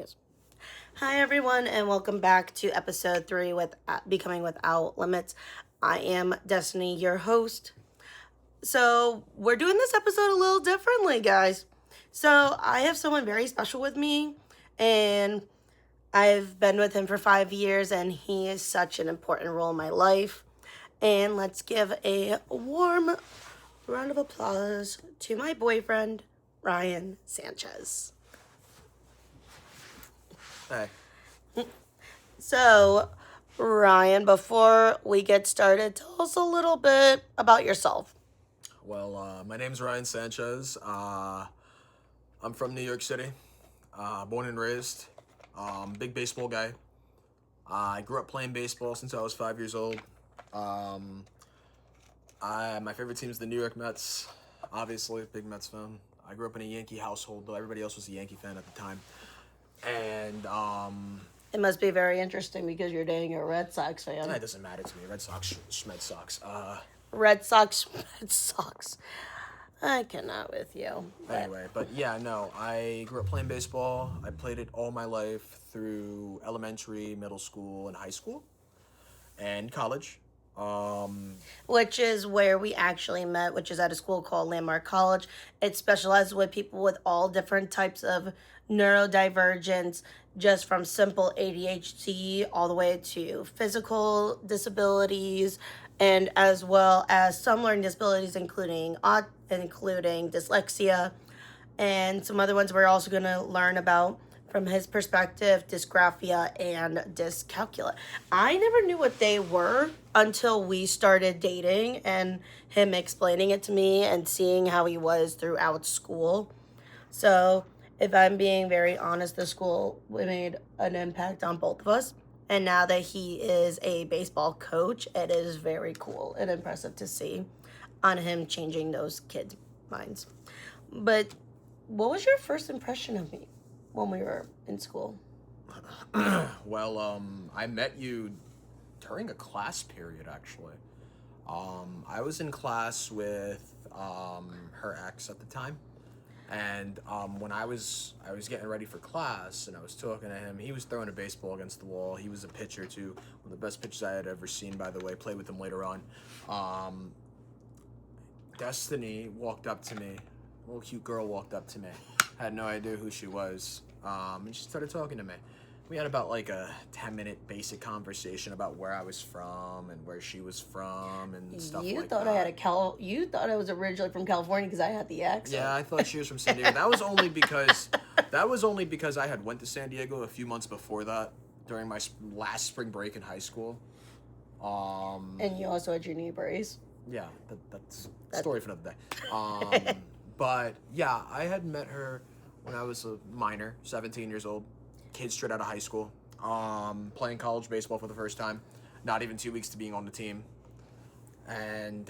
Yes. Hi, everyone, and welcome back to episode 3 with Becoming Without Limits. I am Destiny, your host. So, we're doing this episode a little differently, guys. So, I have someone very special with me, and I've been with him for 5 years, and he is such an important role in my life. And let's give a warm round of applause to my boyfriend, Ryan Sanchez. Hey. So, Ryan, before we get started, tell us a little bit about yourself. Well, my name's Ryan Sanchez. I'm from New York City, born and raised. Big baseball guy. I grew up playing baseball since I was 5 years old. My favorite team is the New York Mets. Obviously, big Mets fan. I grew up in a Yankee household, though everybody else was a Yankee fan at the time. And It must be very interesting because you're dating a Red Sox fan. it doesn't matter to me. Red Sox, Schmed Sox. Red Sox, Red Sox. I cannot with you. Anyway, but yeah, no, I grew up playing baseball. I played it all my life through elementary, middle school, and high school, and college. Which is where we actually met, which is at a school called Landmark College. It specializes with people with all different types of neurodivergence, just from simple ADHD all the way to physical disabilities, and as well as some learning disabilities, including dyslexia, and some other ones we're also going to learn about from his perspective, dysgraphia and dyscalculia. I never knew what they were until we started dating and him explaining it to me and seeing how he was throughout school. So, if I'm being very honest, the school made an impact on both of us. And now that he is a baseball coach, it is very cool and impressive to see on him changing those kids' minds. But what was your first impression of me when we were in school? Well, I met you during a class period, actually. I was in class with her ex at the time. And when I was getting ready for class and I was talking to him, he was throwing a baseball against the wall. He was a pitcher too, one of the best pitchers I had ever seen, by the way. Played with him later on. Destiny walked up to me. A little cute girl walked up to me. Had no idea who she was. And she started talking to me. We had about like a 10-minute basic conversation about where I was from and where she was from and stuff You like thought that. You thought I was originally from California because I had the accent. Yeah, I thought she was from San Diego. That was only because I had went to San Diego a few months before that during my last spring break in high school. And you also had your knee brace. Yeah, that's a story for another day. But yeah, I had met her when I was a minor, 17 years old, kid straight out of high school, playing college baseball for the first time, not even 2 weeks to being on the team. And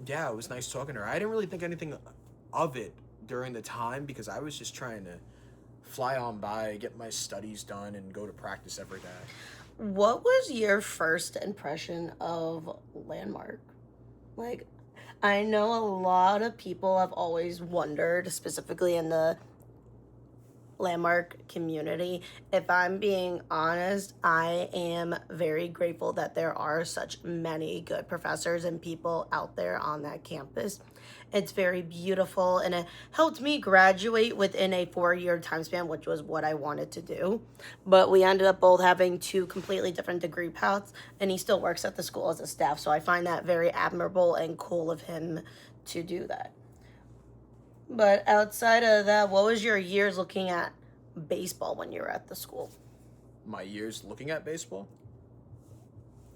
yeah, it was nice talking to her. I didn't really think anything of it during the time because I was just trying to fly on by, get my studies done, and go to practice every day. What was your first impression of Landmark? Like, I know a lot of people have always wondered, specifically in the Landmark community. If I'm being honest, I am very grateful that there are such many good professors and people out there on that campus. It's very beautiful, and it helped me graduate within a 4-year time span, which was what I wanted to do. But we ended up both having 2 completely different degree paths, and he still works at the school as a staff. So I find that very admirable and cool of him to do that. But outside of that, what was your years looking at baseball when you were at the school? My years looking at baseball?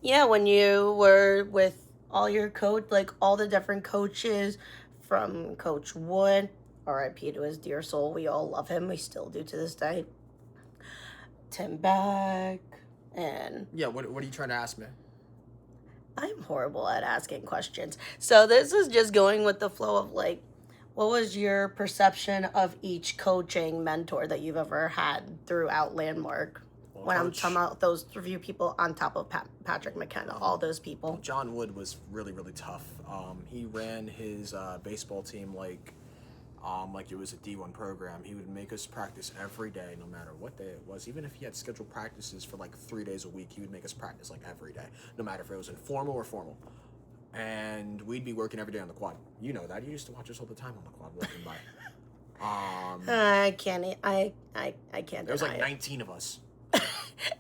Yeah, when you were with all your coach, like all the different coaches, from Coach Wood, RIP to his dear soul, we all love him, we still do to this day, Tim Beck, and... Yeah, what are you trying to ask me? I'm horrible at asking questions. So this is just going with the flow of like, what was your perception of each coaching mentor that you've ever had throughout Landmark? Well, when I'm talking about those few people on top of Patrick McKenna, all those people. John Wood was really, really tough. He ran his baseball team like like it was a D1 program. He would make us practice every day, no matter what day it was. Even if he had scheduled practices for like 3 days a week, he would make us practice like every day, no matter if it was informal or formal. And we'd be working every day on the quad. You know that. You used to watch us all the time on the quad walking by. I can't. I can't. There was like deny 19 of us.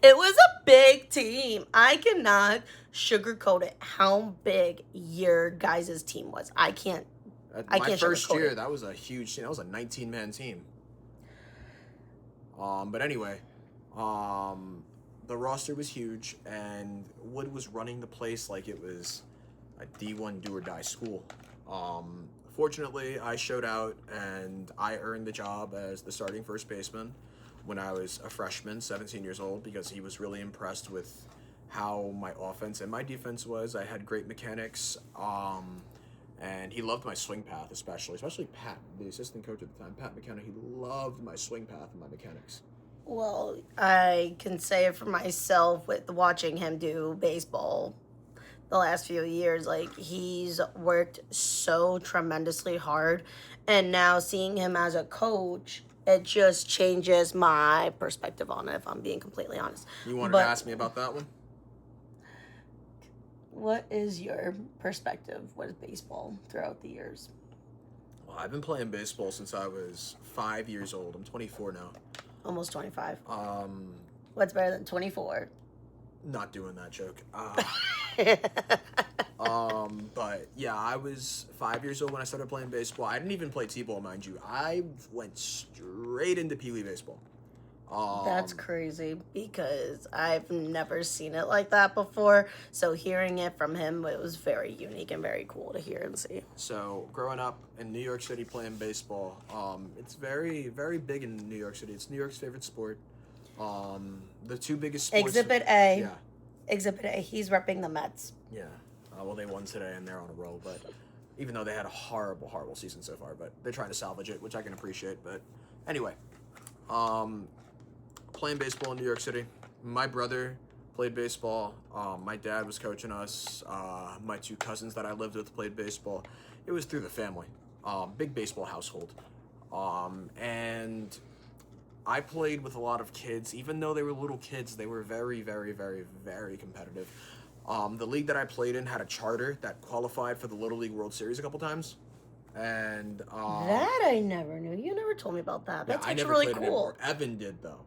It was a big team. I cannot sugarcoat it. How big your guys' team was? I can't. I My can't first sugarcoat year, it. that was a huge team. That was a 19-man team. But anyway, the roster was huge, and Wood was running the place like it was a D1 do or die school. Fortunately, I showed out, and I earned the job as the starting first baseman when I was a freshman, 17 years old, because he was really impressed with how my offense and my defense was. I had great mechanics, and he loved my swing path, especially Pat, the assistant coach at the time, Pat McKenna. He loved my swing path and my mechanics. Well, I can say it for myself with watching him do baseball the last few years. Like, he's worked so tremendously hard, and now seeing him as a coach, it just changes my perspective on it, if I'm being completely honest. You wanted to ask me about that one? What is your perspective with baseball throughout the years? Well, I've been playing baseball since I was 5 years old. I'm 24 now. Almost 25. What's better than 24? Not doing that joke. But yeah, I was 5 years old when I started playing baseball. I didn't even play T-ball, mind you. I went straight into Pee Wee baseball. That's crazy because I've never seen it like that before. So hearing it from him, it was very unique and very cool to hear and see. So growing up in New York City playing baseball, it's very, very big in New York City. It's New York's favorite sport. The two biggest sports. Exhibit A. Yeah. Exhibit A. He's repping the Mets. Yeah. Well, they won today and they're on a roll, but even though they had a horrible, horrible season so far, but they're trying to salvage it, which I can appreciate. But anyway, playing baseball in New York City. My brother played baseball. My dad was coaching us. My two cousins that I lived with played baseball. It was through the family. Big baseball household. And I played with a lot of kids. Even though they were little kids, they were very, very, very, very competitive. The league that I played in had a charter that qualified for the Little League World Series a couple times. And that I never knew. You never told me about that. That's I actually never really played cool. Anymore. Evan did though.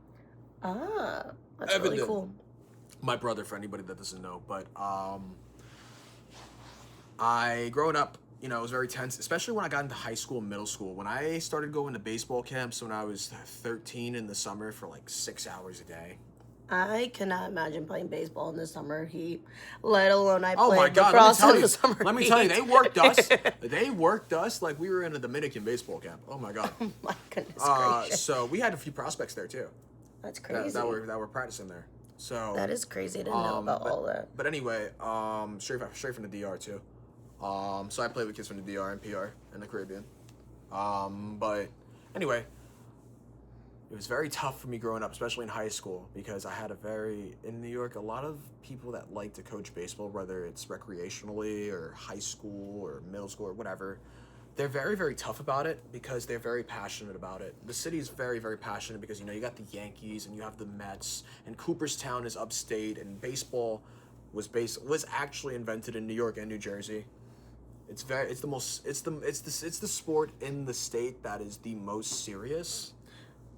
That's Evan really did. cool. My brother, for anybody that doesn't know, but I growing up, it was very tense, especially when I got into high school and middle school. When I started going to baseball camps when I was 13 in the summer for like 6 hours a day. I cannot imagine playing baseball in the summer heat, let alone I Oh played my God! lacrosse in the summer Let me heat. tell you, they worked us. They worked us like we were in a Dominican baseball camp. Oh my God! Oh my goodness gracious. So we had a few prospects there too. That's crazy. That were practicing there. So That is crazy to know about all that. But anyway, straight from the DR too. So I played with kids from the DR and PR in the Caribbean. But anyway, it was very tough for me growing up, especially in high school, because I had in New York, a lot of people that like to coach baseball, whether it's recreationally or high school or middle school or whatever. They're very, very tough about it because they're very passionate about it. The city is very, very passionate because, you got the Yankees and you have the Mets, and Cooperstown is upstate, and baseball was actually invented in New York and New Jersey. It's the sport in the state that is the most serious.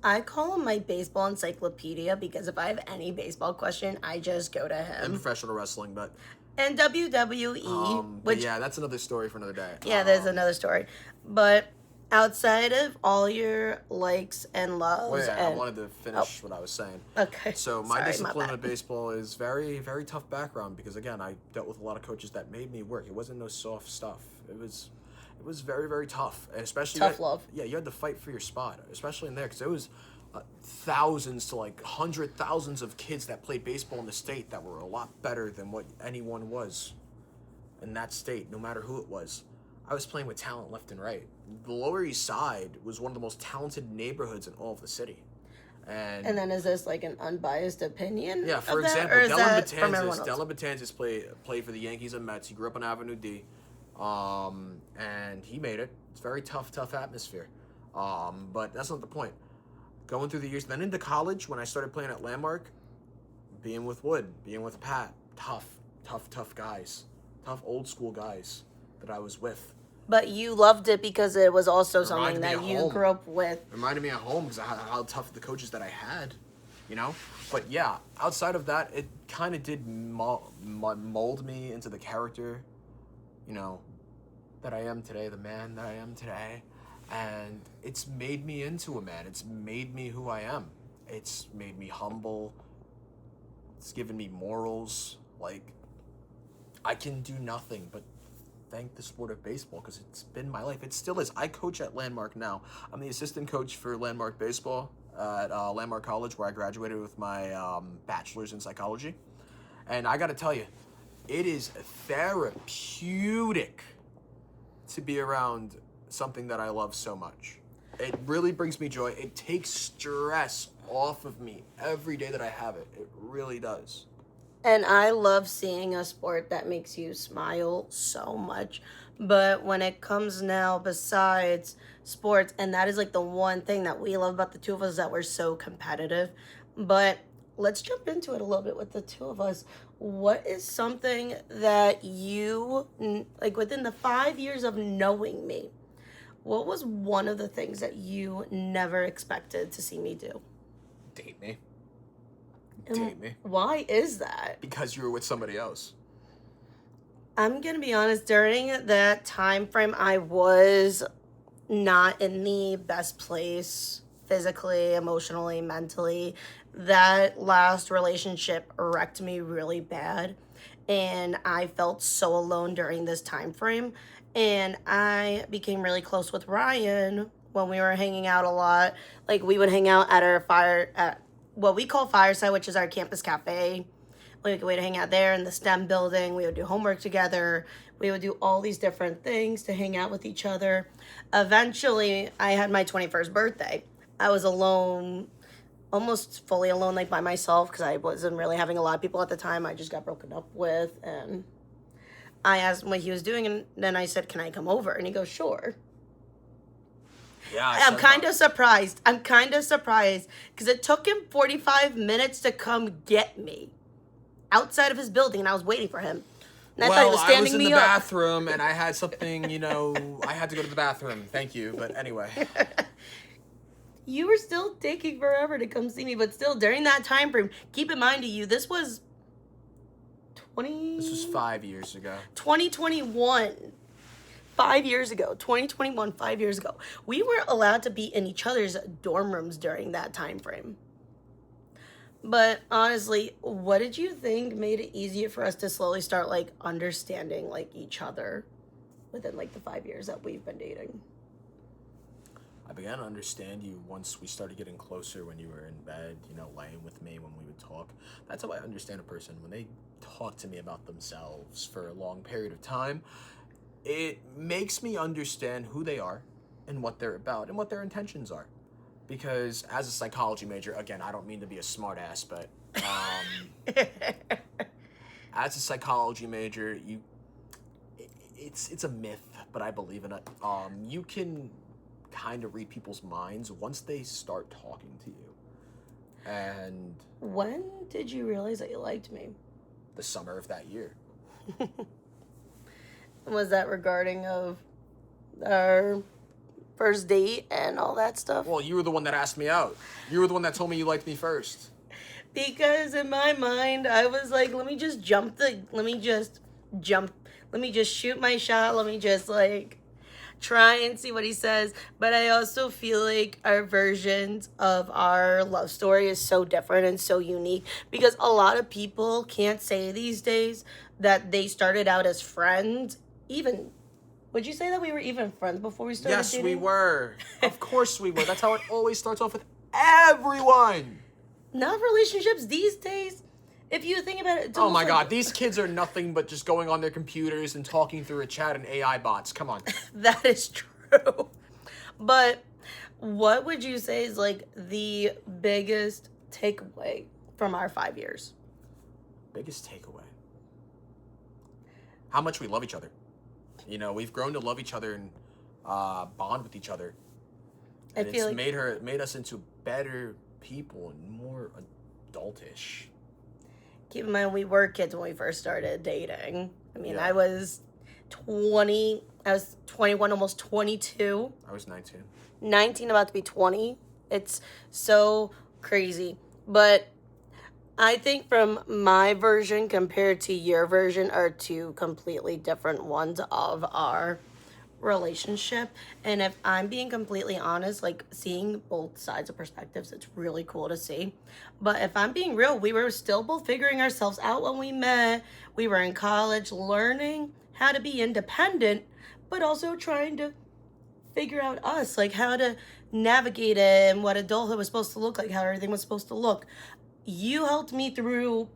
I call him my baseball encyclopedia because if I have any baseball question, I just go to And him. professional wrestling, but And WWE, but which yeah, that's another story for another day. yeah, there's another story. But outside of all your likes and loves, Well, yeah, I and wanted to finish what I was saying. okay, So my sorry, discipline bad. of baseball is very, very tough background because, again, I dealt with a lot of coaches that made me work. It wasn't no soft stuff. It was very, very tough, and especially Tough love. Yeah, you had to fight for your spot, especially in there, because there was thousands to like 100,000s of kids that played baseball in the state that were a lot better than what anyone was in that state, no matter who it was. I was playing with talent left and right. The Lower East Side was one of the most talented neighborhoods in all of the city. And then is this like an unbiased opinion? yeah, for of that, example, or is that from everyone else? Dylan Betances played for the Yankees and Mets. He grew up on Avenue D, and he made it. It's a very tough atmosphere. But that's not the point. Going through the years, then into college, when I started playing at Landmark, being with Wood, being with Pat, tough guys, tough old school guys that I was with. But you loved it because it was also something Reminded me that of you home. grew up with. Reminded me of home because how tough the coaches that I had, you know? But yeah, outside of that, it kind of did mold me into the character, you know, that I am today, the man that I am today. And it's made me into a man. It's made me who I am. It's made me humble. It's given me morals. Like, I can do nothing but thank the sport of baseball because it's been my life. It still is. I coach at Landmark now. I'm the assistant coach for Landmark Baseball at Landmark College, where I graduated with my bachelor's in psychology. And I got to tell you, it is therapeutic to be around something that I love so much. It really brings me joy. It takes stress off of me every day that I have it. It really does. And I love seeing a sport that makes you smile so much. But when it comes now, besides sports, and that is like the one thing that we love about the two of us, that we're so competitive. But let's jump into it a little bit with the two of us. What is something that you, like within the 5 years of knowing me, what was one of the things that you never expected to see me do? Date me. And Date me. why is that? Because you were with somebody else. I'm gonna be honest, during that time frame, I was not in the best place physically, emotionally, mentally. That last relationship wrecked me really bad, and I felt so alone during this time frame. And I became really close with Ryan when we were hanging out a lot. Like, we would hang out at our at what we call Fireside, which is our campus cafe. We would hang out there in the STEM building. We would do homework together. We would do all these different things to hang out with each other. Eventually, I had my 21st birthday. I was alone, almost fully alone, like by myself, because I wasn't really having a lot of people at the time. I just got broken up with, and I asked him what he was doing, and then I said, "Can I come over?" And he goes, "Sure." Yeah, I'm kind of surprised. I'm kind of surprised because it took him 45 minutes to come get me outside of his building, and I was waiting for him. And I thought he was standing in me the up. bathroom, and I had something, you know, I had to go to the bathroom. Thank you, but anyway. You were still taking forever to come see me, but still, during that time frame, keep in mind to you, this was 5 years ago. 2021. 5 years ago. 2021, 5 years ago. We were allowed to be in each other's dorm rooms during that time frame. But honestly, what did you think made it easier for us to slowly start, like, understanding, like, each other within, like, the 5 years that we've been dating? I began to understand you once we started getting closer, when you were in bed, you know, laying with me when we would talk. That's how I understand a person. When they talk to me about themselves for a long period of time, it makes me understand who they are and what they're about and what their intentions are. Because as a psychology major, again, I don't mean to be a smart ass, but as a psychology major, it's a myth, but I believe in it. You can kind of read people's minds once they start talking to you. And when did you realize that you liked me? The summer of that year. Was that regarding of our first date and all that stuff? Well, you were the one that asked me out. You were the one that told me you liked me first. Because in my mind, I was like, let me just shoot my shot. Let me just, like, try and see what he says. But I also feel like our versions of our love story is so different and so unique, because a lot of people can't say these days that they started out as friends. Even, would you say that we were even friends before we started dating? Yes, we were. Of course we were. That's how it always starts off with everyone. Not relationships these days. If you think about it, it's oh my like, God, these kids are nothing but just going on their computers and talking through a chat and AI bots. Come on. That is true. But what would you say is, like, the biggest takeaway from our 5 years? Biggest takeaway? How much we love each other. You know, we've grown to love each other and bond with each other. And feel it's like made us into better people and more adultish. keep in mind we were kids when we first started dating. I mean, Yeah. I was 21, almost 22. I was 19. 19, about to be 20. It's so crazy. But I think from my version compared to your version are two completely different ones of our relationship. And if I'm being completely honest, like seeing both sides of perspectives, it's really cool to see. But if I'm being real, we were still both figuring ourselves out when we met. We were in college learning how to be independent, but also trying to figure out us, like how to navigate it and what adulthood was supposed to look like, how everything was supposed to look. You helped me through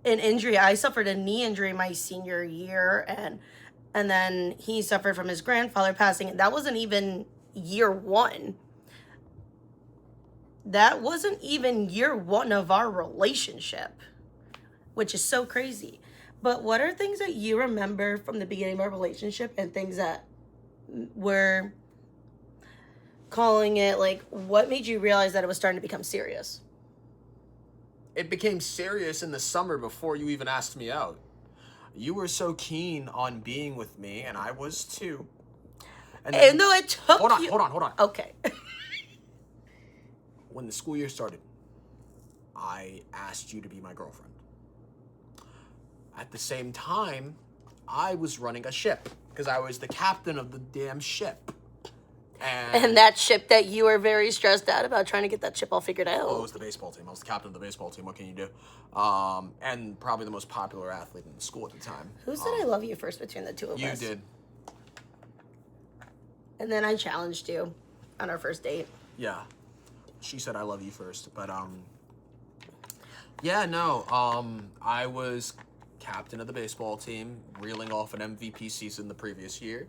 an injury. I suffered a knee injury my senior year, and then he suffered from his grandfather passing. And that wasn't even year one. That wasn't even year one of our relationship, which is so crazy. But what are things that you remember from the beginning of our relationship and things that were calling it, like, what made you realize that it was starting to become serious? It became serious in the summer before you even asked me out. You were so keen on being with me, and I was too. And though it took hold you... on. Okay. When the school year started, I asked you to be my girlfriend. At the same time, I was running a ship because I was the captain of the damn ship. And that ship that you were very stressed out about trying to get that ship all figured out. Well, it was the baseball team. I was the captain of the baseball team. What can you do? And probably the most popular athlete in the school at the time. Who said I love you first between the two of us? You did. And then I challenged you on our first date. Yeah. She said I love you first. But, yeah, no. I was captain of the baseball team, reeling off an MVP season the previous year.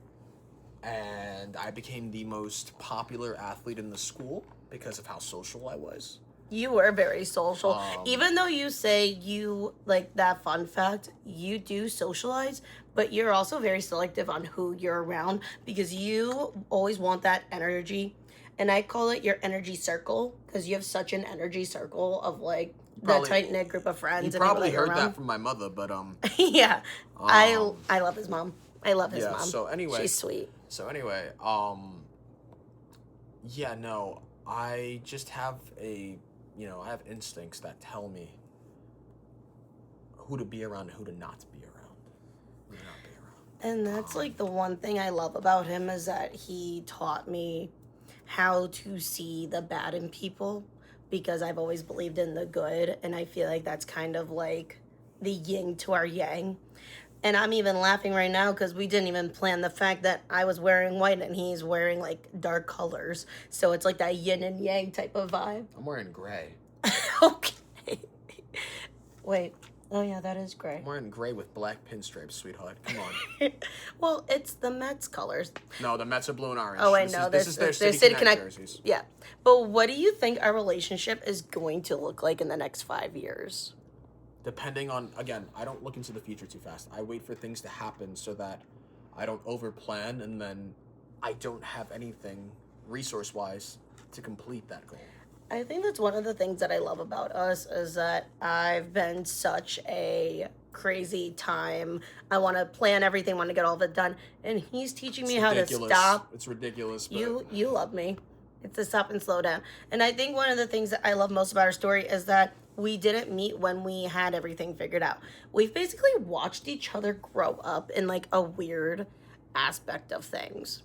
And I became the most popular athlete in the school because of how social I was. You were very social. Even though you say you, like, that fun fact, you do socialize, but you're also very selective on who you're around because you always want that energy. And I call it your energy circle because you have such an energy circle of, like, the tight-knit group of friends. You probably heard that from my mother, but, yeah. I love his mom. I love his mom. So anyway. She's sweet. So anyway, yeah, no, I just have I have instincts that tell me who to be around and who to not be around. And that's like the one thing I love about him is that he taught me how to see the bad in people because I've always believed in the good, and I feel like that's kind of like the yin to our yang. And I'm even laughing right now because we didn't even plan the fact that I was wearing white and he's wearing, like, dark colors. So it's like that yin and yang type of vibe. I'm wearing gray. Okay. Wait. Oh, yeah, that is gray. I'm wearing gray with black pinstripes, sweetheart. Come on. Well, it's the Mets colors. No, the Mets are blue and orange. Oh, I know. This is their City Connect jerseys. Yeah. But what do you think our relationship is going to look like in the next 5 years? Depending on, again, I don't look into the future too fast. I wait for things to happen so that I don't overplan and then I don't have anything resource-wise to complete that goal. I think that's one of the things that I love about us is that I've been such a crazy time. I want to plan everything, want to get all of it done. And he's teaching me how to stop. It's ridiculous. But... You love me. It's to stop and slow down. And I think one of the things that I love most about our story is that we didn't meet when we had everything figured out. We've basically watched each other grow up in, like, a weird aspect of things.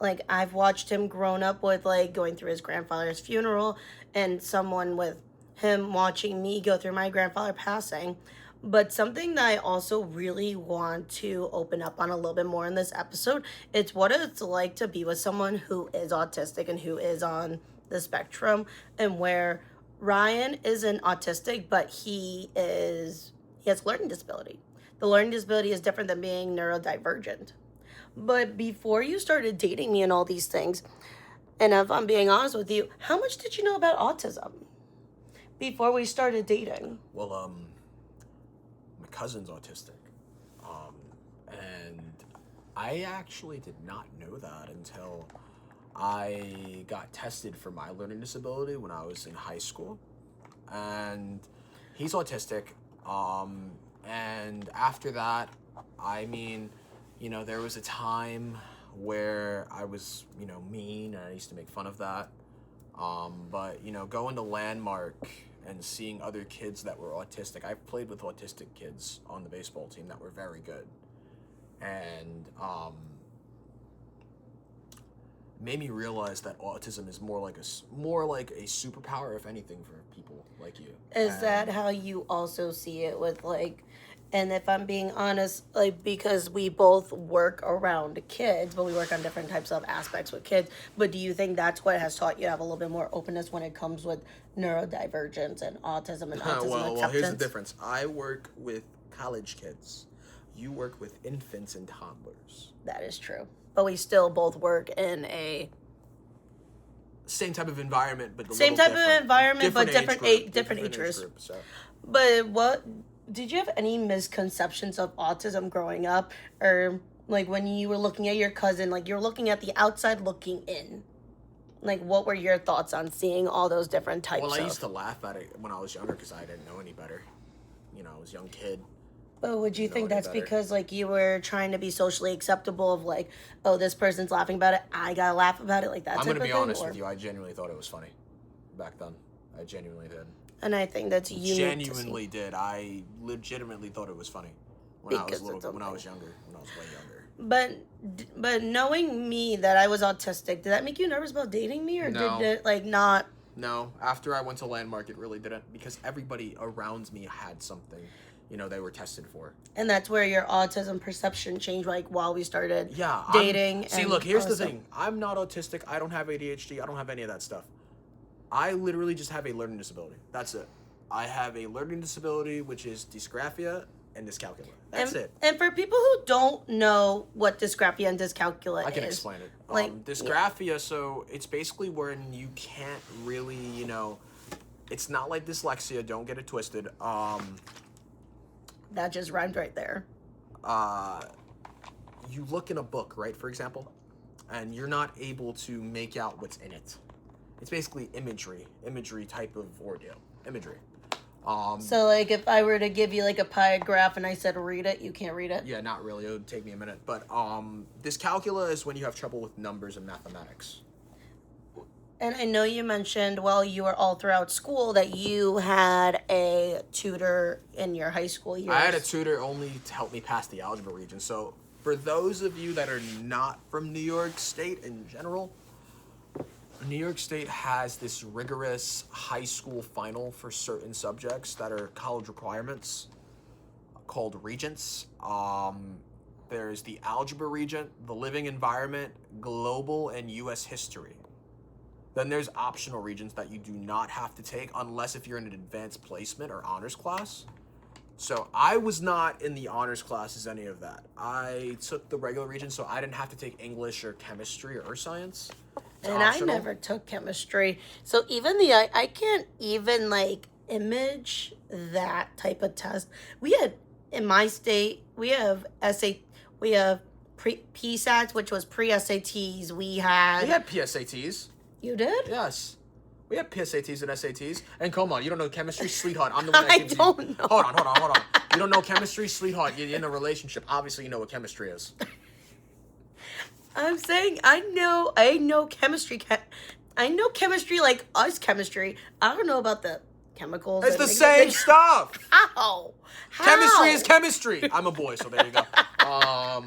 Like, I've watched him grown up with, like, going through his grandfather's funeral and someone with him watching me go through my grandfather passing. But something that I also really want to open up on a little bit more in this episode, it's what it's like to be with someone who is autistic and who is on the spectrum, and where Ryan isn't autistic, but he has learning disability. The learning disability is different than being neurodivergent. But before you started dating me and all these things, and if I'm being honest with you, how much did you know about autism before we started dating? Well, my cousin's autistic. And I actually did not know that until I got tested for my learning disability when I was in high school, and he's autistic. And after that, I mean, there was a time where I was, mean, and I used to make fun of that. But, going to Landmark and seeing other kids that were autistic, I've played with autistic kids on the baseball team that were very good. And, made me realize that autism is more like a superpower, if anything, for people like you. Is that how you also see it with and if I'm being honest, because we both work around kids, but we work on different types of aspects with kids, but do you think that's what has taught you to have a little bit more openness when it comes with neurodivergence and autism and autism well, acceptance? Here's the difference. I work with college kids. You work with infants and toddlers. That is true. But we still both work in a same type of environment, but same type of environment, but different age groups. So. But what did you have any misconceptions of autism growing up, or when you were looking at your cousin, you're looking at the outside looking in? What were your thoughts on seeing all those different types? Well, I used to laugh at it when I was younger because I didn't know any better. I was a young kid. But would you think that's because you were trying to be socially acceptable of oh, this person's laughing about it, I gotta laugh about it, that I'm type of thing? I'm gonna be honest with you, I genuinely thought it was funny back then. I genuinely did. And I think that's unique. Genuinely did. I legitimately thought it was funny when I was younger, when I was way younger. But knowing me that I was autistic, did that make you nervous about dating me, or No. did it not? No. After I went to Landmark, it really didn't, because everybody around me had something. They were tested for. And that's where your autism perception changed, while we started dating. See, look, here's the thing. I'm not autistic. I don't have ADHD. I don't have any of that stuff. I literally just have a learning disability. That's it. I have a learning disability, which is dysgraphia and dyscalculia. That's it. And for people who don't know what dysgraphia and dyscalculia is, I can explain it. Dysgraphia, so it's basically when you can't really, it's not like dyslexia. Don't get it twisted. That just rhymed right there. You look in a book, right, for example, and you're not able to make out what's in it. It's basically imagery type of ordeal. Imagery. So, if I were to give you, a pie graph and I said read it, you can't read it? Yeah, not really. It would take me a minute. But dyscalculia is when you have trouble with numbers and mathematics. And I know you mentioned while you were all throughout school that you had a tutor in your high school years. I had a tutor only to help me pass the algebra region. So for those of you that are not from New York State in general, New York State has this rigorous high school final for certain subjects that are college requirements called regents. There's the algebra regent, the living environment, global, and U.S. history. Then there's optional regions that you do not have to take unless if you're in an advanced placement or honors class. So I was not in the honors classes, any of that. I took the regular region, so I didn't have to take English or chemistry or earth science. And optional. I never took chemistry. So even I can't even image that type of test. We had, in my state, we have PSATs, which was pre-SATs. We had PSATs. You did? Yes. We have PSATs and SATs. And come on, you don't know chemistry, sweetheart. I'm the one that I don't know. Hold on. You don't know chemistry, sweetheart. You're in a relationship. Obviously, you know what chemistry is. I'm saying I know chemistry. I know chemistry like us chemistry. I don't know about the chemicals. It's the same stuff. How? Chemistry is chemistry. I'm a boy, so there you go. Oh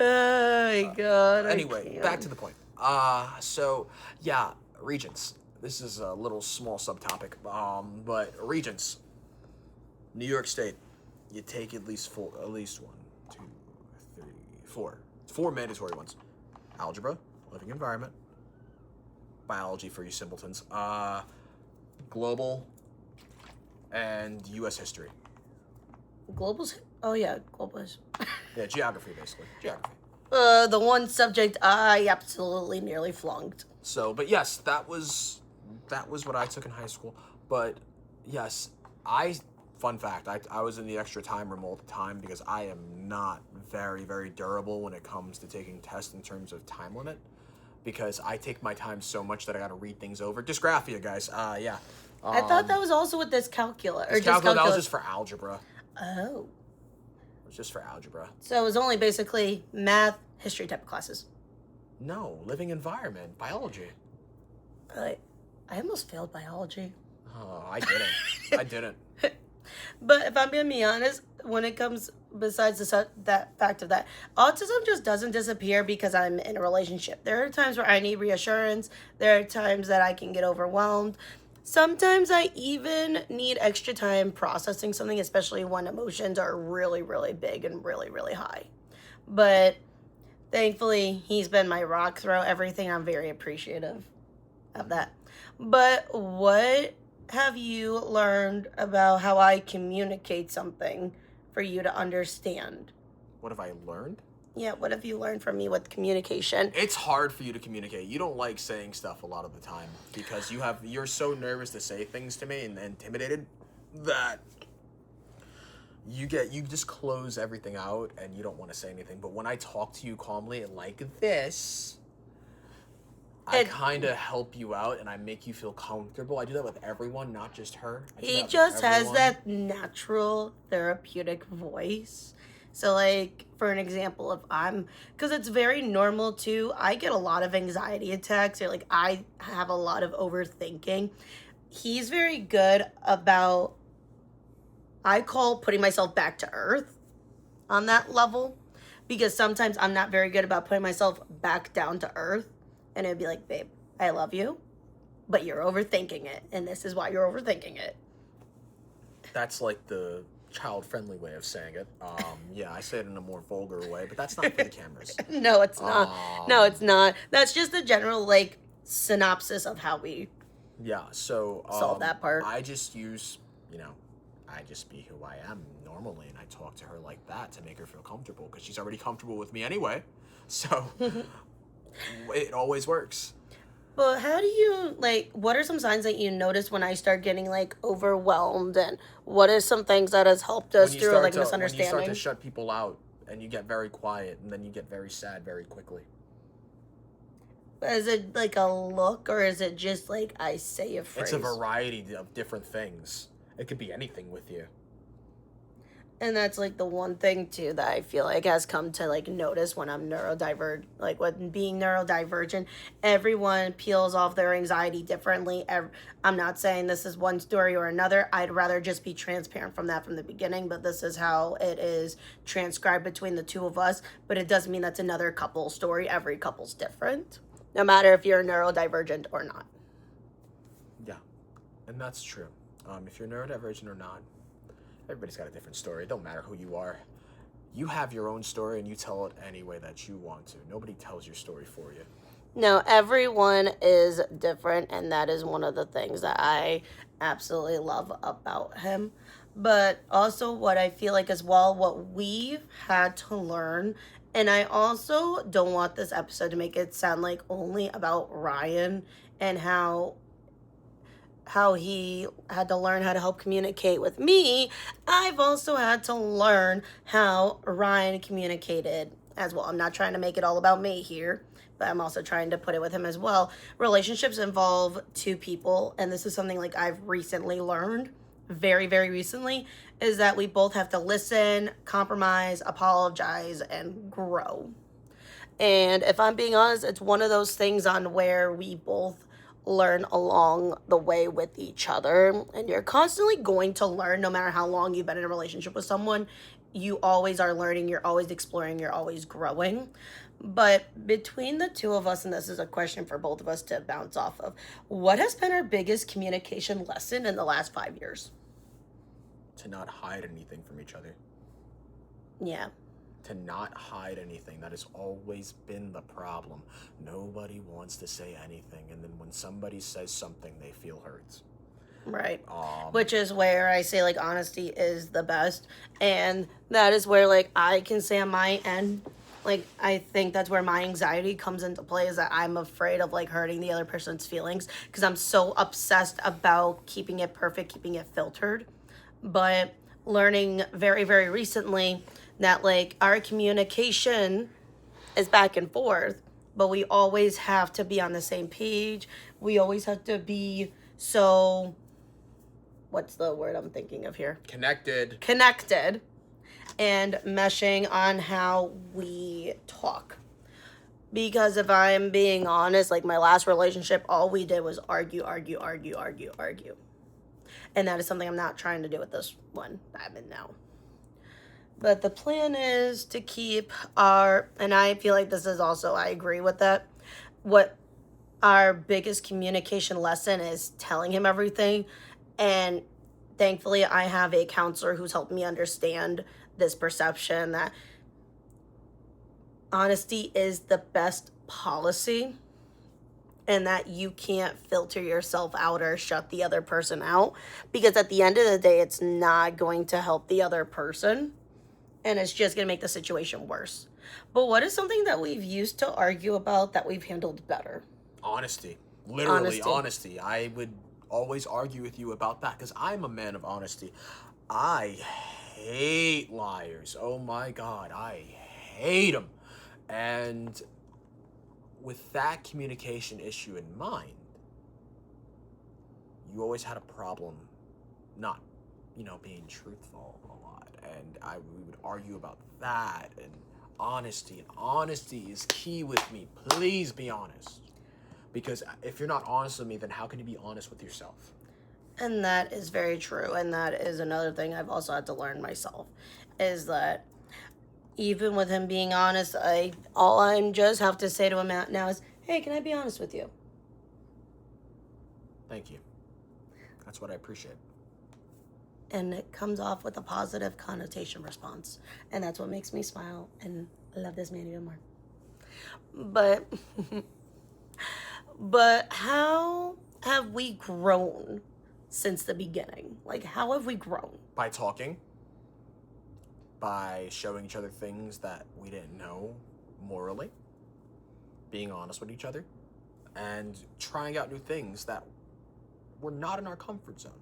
my God. Anyway, back to the point. So yeah, regents. This is a little small subtopic. But regents, New York State, you take at least 1, 2, 3, 4. 4 mandatory ones. Algebra, living environment, biology for you simpletons, global, and U.S. history. Global's? Oh yeah, global is. Yeah, geography basically. Geography. The one subject I absolutely nearly flunked. So, but yes, that was what I took in high school. But yes, I fun fact, I was in the extra time room all the time because I am not very, very durable when it comes to taking tests in terms of time limit. Because I take my time so much that I got to read things over. Dysgraphia, guys. Yeah. I thought that was also with this calculus. Or just Calculus, that was calculus. just for algebra. Oh. It was just for algebra. So it was only basically math, history type of classes. No, living environment, biology. I almost failed biology. Oh, I didn't. I didn't. But if I'm being honest, when it comes, besides that fact of that, autism just doesn't disappear because I'm in a relationship. There are times where I need reassurance. There are times that I can get overwhelmed. Sometimes I even need extra time processing something, especially when emotions are really, really big and really, really high. But thankfully, he's been my rock through everything. I'm very appreciative of that. But what have you learned about how I communicate something for you to understand? What have I learned? Yeah, what have you learned from me with communication? It's hard for you to communicate. You don't like saying stuff a lot of the time because you're so nervous to say things to me and intimidated that you just close everything out and you don't want to say anything. But when I talk to you calmly like this, I kind of help you out and I make you feel comfortable. I do that with everyone, not just her. He just has that natural therapeutic voice. So, like, for an example, because it's very normal too, I get a lot of anxiety attacks, or like, I have a lot of overthinking. He's very good about, I call putting myself back to earth on that level, because sometimes I'm not very good about putting myself back down to earth, and it'd be like, babe, I love you, but you're overthinking it, and this is why you're overthinking it. That's like the child-friendly way of saying it. Yeah, I say it in a more vulgar way, but that's not for the cameras. No, it's not. No, it's not. That's just a general, like, synopsis of how we solve that part. I just use, I just be who I am normally, and I talk to her like that to make her feel comfortable, because she's already comfortable with me anyway. So it always works. But how do you, like, what are some signs that you notice when I start getting, like, overwhelmed? And what are some things that has helped us through, like, misunderstanding? When you start to shut people out and you get very quiet and then you get very sad very quickly. Is it, like, a look, or is it just, like, I say a phrase? It's a variety of different things. It could be anything with you. And that's, like, the one thing, too, that I feel like has come to, like, notice when I'm neurodivergent. Like, when being neurodivergent, everyone peels off their anxiety differently. I'm not saying this is one story or another. I'd rather just be transparent from that from the beginning. But this is how it is transcribed between the two of us. But it doesn't mean that's another couple story. Every couple's different, no matter if you're neurodivergent or not. Yeah, and that's true. If you're neurodivergent or not, everybody's got a different story. It don't matter who you are. You have your own story and you tell it any way that you want to. Nobody tells your story for you. No, everyone is different, and that is one of the things that I absolutely love about him. But also what I feel like as well, what we've had to learn, and I also don't want this episode to make it sound like only about Ryan and how he had to learn how to help communicate with me. I've also had to learn how Ryan communicated as well. I'm not trying to make it all about me here, but I'm also trying to put it with him as well. Relationships involve two people, and this is something like I've recently learned, very, very recently, is that we both have to listen, compromise, apologize, and grow. And if I'm being honest, it's one of those things on where we both learn along the way with each other, and you're constantly going to learn no matter how long you've been in a relationship with someone. You always are learning, you're always exploring, you're always growing. But between the two of us, and this is a question for both of us to bounce off of, what has been our biggest communication lesson in the last 5 years? To not hide anything from each other. Yeah. To not hide anything. That has always been the problem. Nobody wants to say anything, and then when somebody says something, they feel hurt. Right. Which is where I say, like, honesty is the best. And that is where, like, I can say on my end, like, I think that's where my anxiety comes into play, is that I'm afraid of, like, hurting the other person's feelings, because I'm so obsessed about keeping it perfect, keeping it filtered. but learning very, very recently that like our communication is back and forth, but we always have to be on the same page. We always have to be so, what's the word I'm thinking of here? Connected and meshing on how we talk. Because if I'm being honest, like my last relationship, all we did was argue, argue, argue, argue, argue. And that is something I'm not trying to do with this one that I'm in now. But the plan is to keep and I feel like this is also, I agree with that. What our biggest communication lesson is telling him everything. And thankfully, I have a counselor who's helped me understand this perception that honesty is the best policy and that you can't filter yourself out or shut the other person out, because at the end of the day, it's not going to help the other person and it's just going to make the situation worse. But what is something that we've used to argue about that we've handled better? Honesty. Literally, honesty. I would always argue with you about that because I'm a man of honesty. I hate liars. Oh my God, I hate them. And with that communication issue in mind, you always had a problem not, being truthful a lot. And we would argue about that and honesty. And honesty is key with me. Please be honest. Because if you're not honest with me, then how can you be honest with yourself? And that is very true. And that is another thing I've also had to learn myself, is that even with him being honest, all I just have to say to him now is, hey, can I be honest with you? Thank you. That's what I appreciate. And it comes off with a positive connotation response. And that's what makes me smile and love this man even more. But how have we grown since the beginning? Like, how have we grown? By talking. By showing each other things that we didn't know morally. Being honest with each other. And trying out new things that were not in our comfort zone.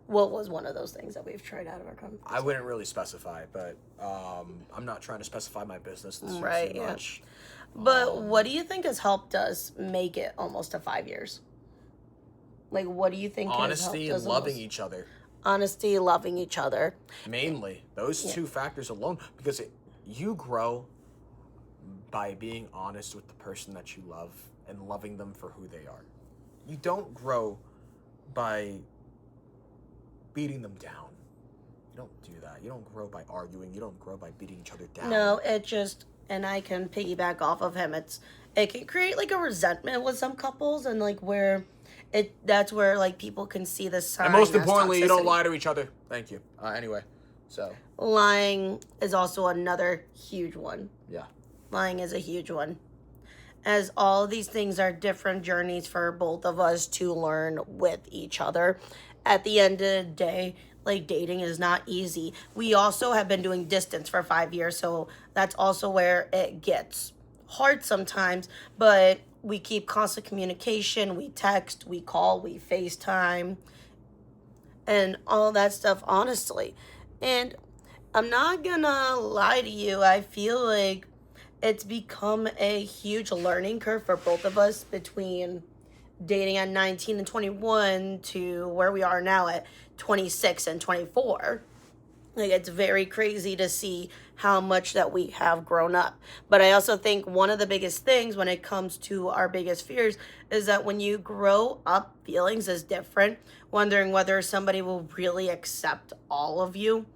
What was one of those things that we've tried out of our comfort zone? I wouldn't really specify, but I'm not trying to specify my business too much. But what do you think has helped us make it almost to 5 years? Like, what do you think has helped us? Honesty and loving each other. Honesty, loving each other. Mainly. Those two factors alone. Because you grow by being honest with the person that you love and loving them for who they are. You don't grow by beating them down. You don't do that. You don't grow by arguing. You don't grow by beating each other down. No, and I can piggyback off of him. It can create like a resentment with some couples, and like that's where like people can see the sign. And most importantly, you don't lie to each other. Thank you. Anyway, so lying is also another huge one. Yeah. Lying is a huge one. As all of these things are different journeys for both of us to learn with each other. At the end of the day, like, dating is not easy. We also have been doing distance for 5 years, so that's also where it gets hard sometimes, but we keep constant communication. We text, we call, we FaceTime, and all that stuff, honestly. And I'm not gonna lie to you, I feel like it's become a huge learning curve for both of us between dating at 19 and 21 to where we are now at 26 and 24. Like, it's very crazy to see how much that we have grown up. But I also think one of the biggest things when it comes to our biggest fears is that when you grow up, feelings is different. Wondering whether somebody will really accept all of you,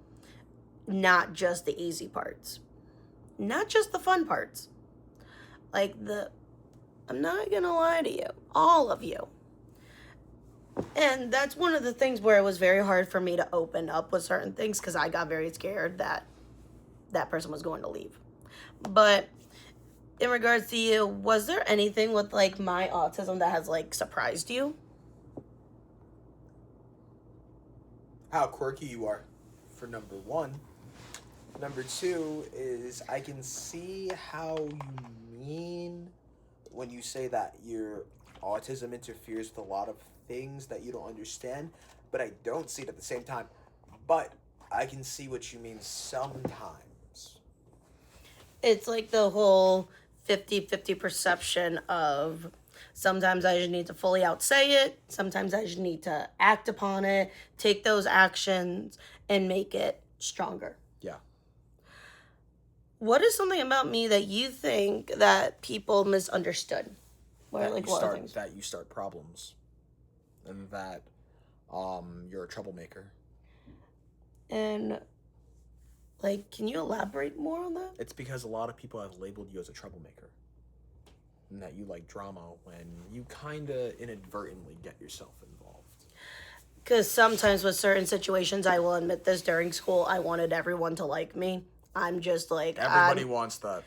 not just the easy parts, not just the fun parts. Like, I'm not gonna lie to you, all of you. And that's one of the things where it was very hard for me to open up with certain things because I got very scared that that person was going to leave. But in regards to you, was there anything with like my autism that has like surprised you? How quirky you are, for number one. Number two is I can see how you mean when you say that your autism interferes with a lot of things that you don't understand, but I don't see it at the same time. But I can see what you mean sometimes. It's like the whole 50-50 perception of sometimes I just need to fully outsay it, sometimes I just need to act upon it, take those actions, and make it stronger. Yeah. What is something about me that you think that people misunderstood? That you start problems, and that you're a troublemaker. And like, can you elaborate more on that? It's because a lot of people have labeled you as a troublemaker, and that you like drama when you kind of inadvertently get yourself involved. Because sometimes with certain situations, I will admit this, during school, I wanted everyone to like me. I'm just like... Everybody wants that.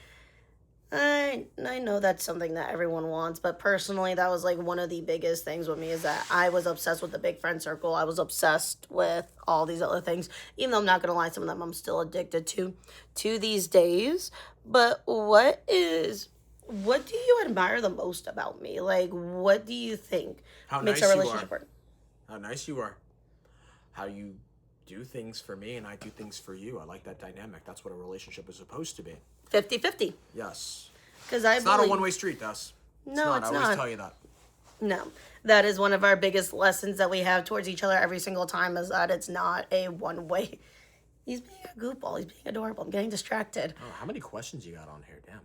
I know that's something that everyone wants, but personally, that was like one of the biggest things with me, is that I was obsessed with the big friend circle. I was obsessed with all these other things. Even though I'm not going to lie, some of them I'm still addicted to these days. But what do you admire the most about me? Like, what do you think makes our relationship work? How nice you are. How you do things for me and I do things for you. I like that dynamic. That's what a relationship is supposed to be. 50-50. Yes. Because it's not a one-way street, Dust. No, it's not. I always tell you that. No. That is one of our biggest lessons that we have towards each other every single time, is that it's not a one-way. He's being a goofball. He's being adorable. I'm getting distracted. Oh, how many questions you got on here? Damn.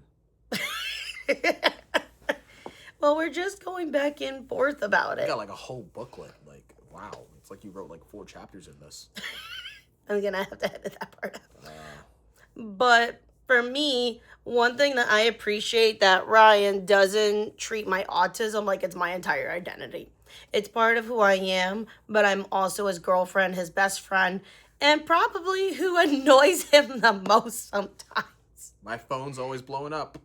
Well, we're just going back and forth about it. You got like a whole booklet. Like, wow. It's like you wrote like 4 chapters in this. I'm going to have to edit that part out. But for me, one thing that I appreciate that Ryan doesn't treat my autism like it's my entire identity. It's part of who I am, but I'm also his girlfriend, his best friend, and probably who annoys him the most sometimes. My phone's always blowing up.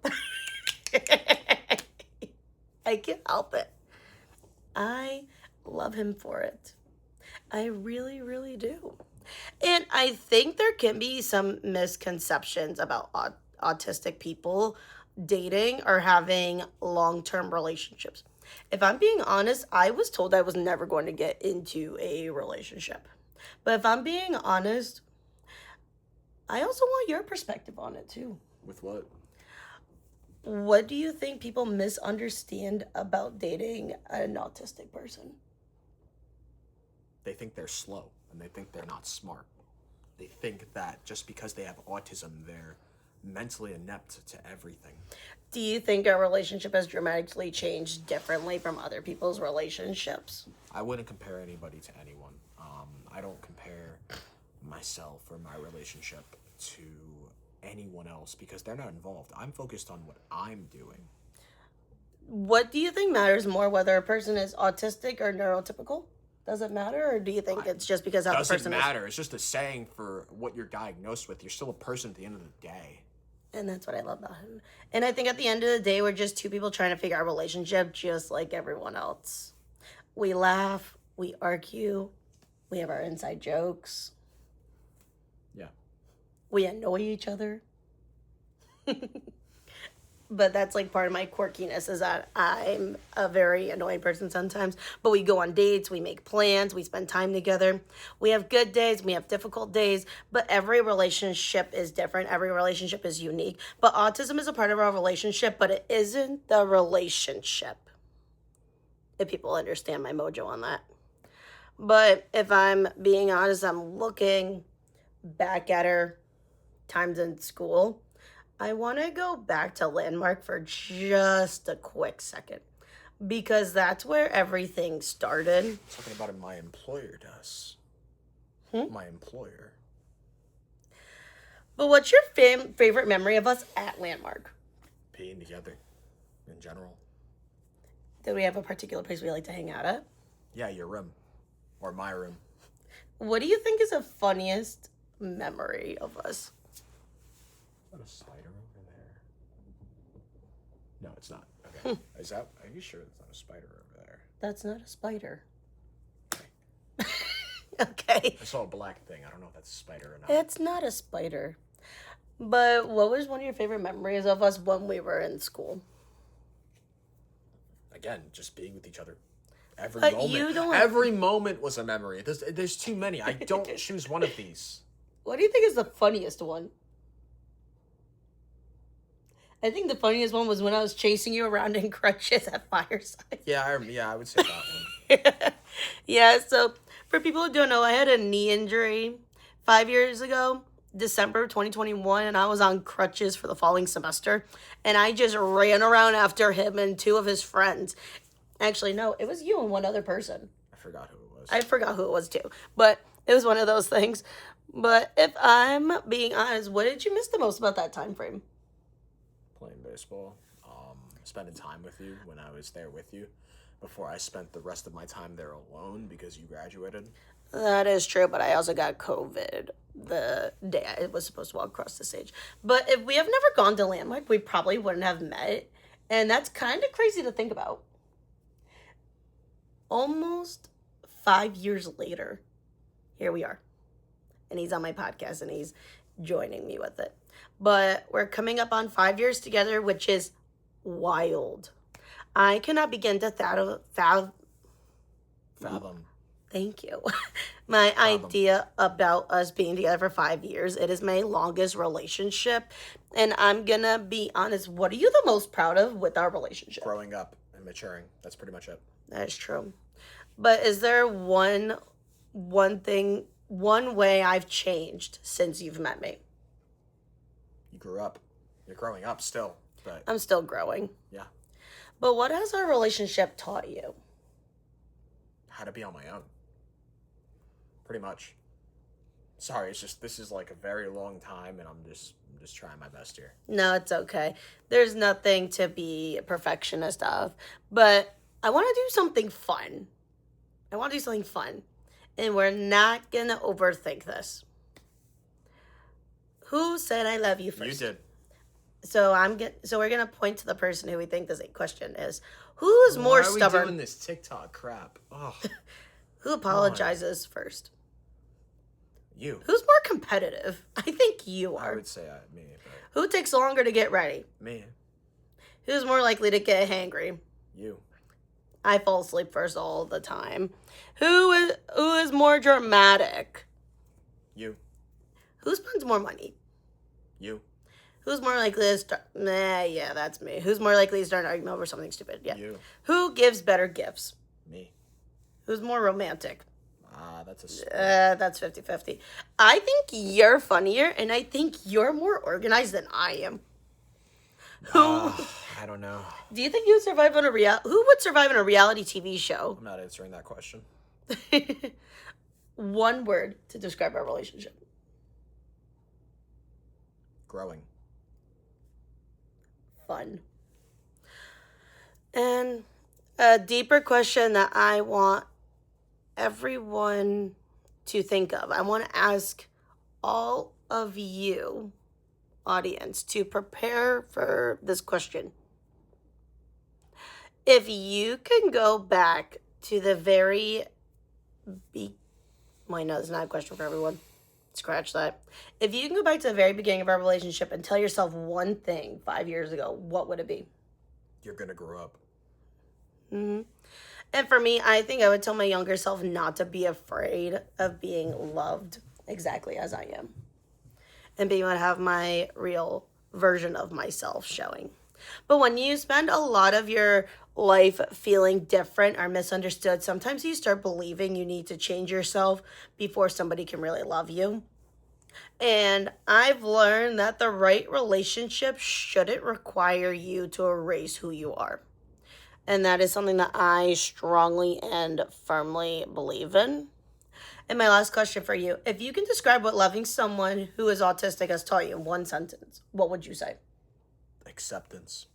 I can't help it. I love him for it. I really, really do. And I think there can be some misconceptions about autistic people dating or having long-term relationships. If I'm being honest, I was told I was never going to get into a relationship. But if I'm being honest, I also want your perspective on it too. With what? What do you think people misunderstand about dating an autistic person? They think they're slow, and they think they're not smart. They think that just because they have autism, they're mentally inept to everything. Do you think our relationship has dramatically changed differently from other people's relationships? I wouldn't compare anybody to anyone. I don't compare myself or my relationship to anyone else because they're not involved. I'm focused on what I'm doing. What do you think matters more, whether a person is autistic or neurotypical? Does it matter, or do you think it's just because how the person is? Doesn't matter. It's just a saying for what you're diagnosed with. You're still a person at the end of the day. And that's what I love about him. And I think at the end of the day, we're just two people trying to figure out a relationship just like everyone else. We laugh, we argue, we have our inside jokes. Yeah. We annoy each other. But that's like part of my quirkiness, is that I'm a very annoying person sometimes. But we go on dates, we make plans, we spend time together. We have good days, we have difficult days, but every relationship is different. Every relationship is unique. But autism is a part of our relationship, but it isn't the relationship. If people understand my mojo on that. But if I'm being honest, I'm looking back at her times in school. I want to go back to Landmark for just a quick second, because that's where everything started. Talking about it, my employer does. My employer. But what's your favorite memory of us at Landmark? Being together, in general. Did we have a particular place we like to hang out at? Yeah, your room. Or my room. What do you think is the funniest memory of us? Is that a spider over there? No, it's not. Okay. Are you sure it's not a spider over there? That's not a spider. Okay. Okay. I saw a black thing. I don't know if that's a spider or not. It's not a spider. But what was one of your favorite memories of us when we were in school? Again, just being with each other. Every But moment. you don't- Every moment was a memory. There's too many. I don't choose one of these. What do you think is the funniest one? I think the funniest one was when I was chasing you around in crutches at Fireside. Yeah, I would say that one. Yeah, so for people who don't know, I had a knee injury 5 years ago, December 2021, and I was on crutches for the following semester. And I just ran around after him and two of his friends. Actually, no, it was you and one other person. I forgot who it was. I forgot who it was too. But it was one of those things. But if I'm being honest, what did you miss the most about that time frame? Playing baseball, spending time with you when I was there with you, before I spent the rest of my time there alone because you graduated. That is true, but I also got COVID the day I was supposed to walk across the stage. But if we have never gone to Landmark, we probably wouldn't have met. And that's kind of crazy to think about. Almost 5 years later, here we are. And he's on my podcast and he's joining me with it. But we're coming up on 5 years together, which is wild. I cannot begin to fathom. Thank you. My idea about us being together for 5 years. It is my longest relationship. And I'm going to be honest. What are you the most proud of with our relationship? Growing up and maturing. That's pretty much it. That is true. But is there one way I've changed since you've met me? You grew up. You're growing up still. But I'm still growing. yeah. But what has our relationship taught you? How to be on my own. Pretty much. Sorry, it's just this is like a very long time, and I'm just trying my best here. No, it's okay. There's nothing to be a perfectionist of. But I want to do something fun. And we're not going to overthink this. Who said I love you first? You did. So we're going to point to the person who we think this question is. Who is more stubborn? Why are we doing this TikTok crap? Oh. Who apologizes first? You. Who's more competitive? I think you are. I would say me. But Who takes longer to get ready? me. Who's more likely to get hangry? You. I fall asleep first all the time. Who is more dramatic? You. Who spends more money? You. Who's more likely to start? Yeah, that's me. Who's more likely to start an argument over something stupid? Yeah. You. Who gives better gifts? Me. Who's more romantic? That's That's 50-50. I think you're funnier, and I think you're more organized than I am. I don't know. Do you think you would survive on who would survive on a reality TV show? I'm not answering that question. One word to describe our relationship. Growing. Fun. And a deeper question that I want everyone to think of. I want to ask all of you, audience, to prepare for this question. If you can go back to the very wait, no, that's not a question for everyone. Scratch that. If you can go back to the very beginning of our relationship and tell yourself one thing 5 years ago, what would it be? You're gonna grow up. Mm-hmm. And for me, I think I would tell my younger self not to be afraid of being loved exactly as I am. And being able to have my real version of myself showing. But when you spend a lot of your life feeling different or misunderstood, sometimes you start believing you need to change yourself before somebody can really love you. And I've learned that the right relationship shouldn't require you to erase who you are. And that is something that I strongly and firmly believe in. And my last question for you, if you can describe what loving someone who is autistic has taught you in one sentence, what would you say? Acceptance.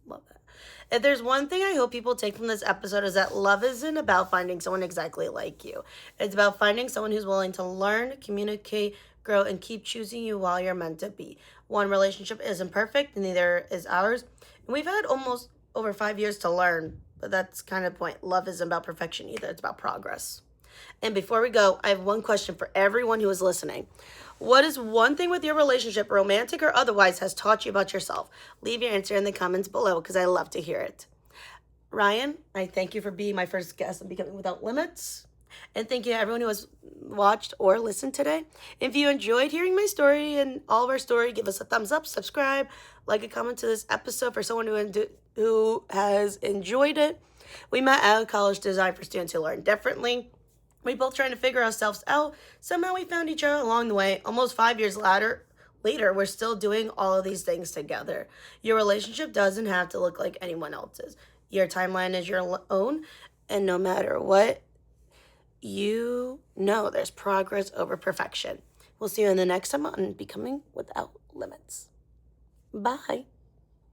Love that. If there's one thing I hope people take from this episode is that love isn't about finding someone exactly like you. It's about finding someone who's willing to learn, communicate, grow, and keep choosing you while you're meant to be. One relationship isn't perfect, and neither is ours. And we've had almost over 5 years to learn, but that's kind of the point. Love isn't about perfection either. It's about progress. And before we go, I have one question for everyone who is listening. What is one thing with your relationship, romantic or otherwise, has taught you about yourself? Leave your answer in the comments below because I love to hear it. Ryan, I thank you for being my first guest on Becoming Without Limits. And thank you to everyone who has watched or listened today. If you enjoyed hearing my story and all of our story, give us a thumbs up, subscribe, like a comment to this episode for someone who has enjoyed it. We met at a college designed for students who learn differently. We both trying to figure ourselves out. Somehow we found each other along the way. Almost 5 years later, we're still doing all of these things together. Your relationship doesn't have to look like anyone else's. Your timeline is your own, and no matter what, you know there's progress over perfection. We'll see you in the next time on Becoming Without Limits. Bye.